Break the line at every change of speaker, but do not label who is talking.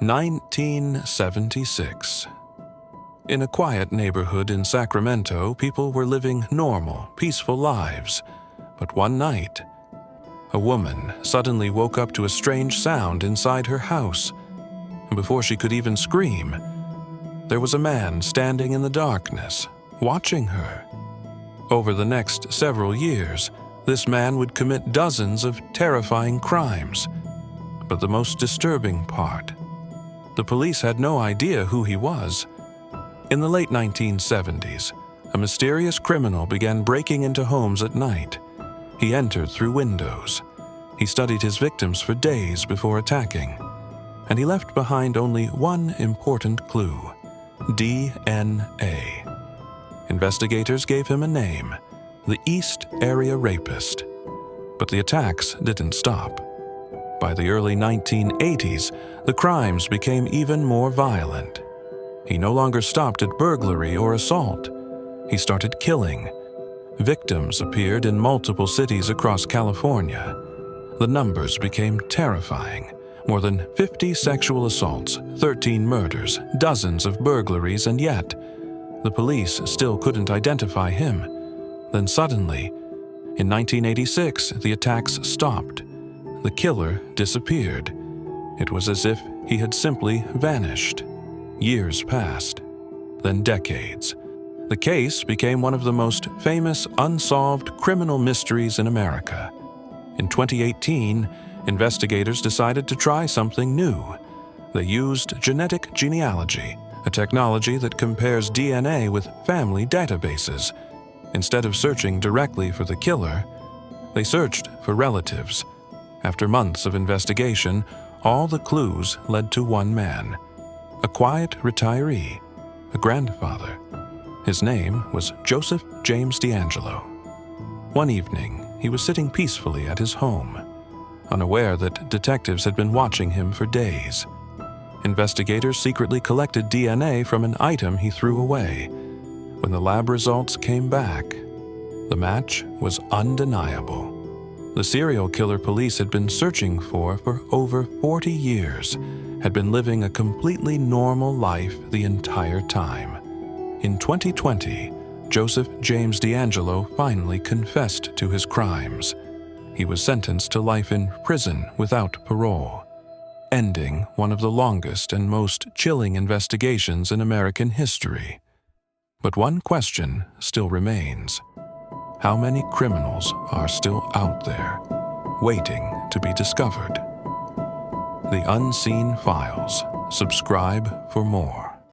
1976. In a quiet neighborhood in Sacramento, people were living normal, peaceful lives. But one night, a woman suddenly woke up to a strange sound inside her house. And before she could even scream, there was a man standing in the darkness, watching her. Over the next several years, this man would commit dozens of terrifying crimes. But the most disturbing part, the police had no idea who he was. In the late 1970s, a mysterious criminal began breaking into homes at night. He entered through windows. He studied his victims for days before attacking, and he left behind only one important clue: DNA. Investigators gave him a name, the East Area Rapist. But the attacks didn't stop. By the early 1980s, the crimes became even more violent. He no longer stopped at burglary or assault. He started killing. Victims appeared in multiple cities across California. The numbers became terrifying. More than 50 sexual assaults, 13 murders, dozens of burglaries, and yet the police still couldn't identify him. Then suddenly, in 1986, the attacks stopped. The killer disappeared. It was as if he had simply vanished. Years passed, then decades. The case became one of the most famous unsolved criminal mysteries in America. In 2018, investigators decided to try something new. They used genetic genealogy, a technology that compares DNA with family databases. Instead of searching directly for the killer, they searched for relatives. After months of investigation, all the clues led to one man, a quiet retiree, a grandfather. His name was Joseph James DeAngelo. One evening, he was sitting peacefully at his home, unaware that detectives had been watching him for days. Investigators secretly collected DNA from an item he threw away. When the lab results came back, the match was undeniable. The serial killer police had been searching for over 40 years, had been living a completely normal life the entire time. In 2020, Joseph James DeAngelo finally confessed to his crimes. He was sentenced to life in prison without parole, ending one of the longest and most chilling investigations in American history. But one question still remains. How many criminals are still out there, waiting to be discovered? The Unseen Files. Subscribe for more.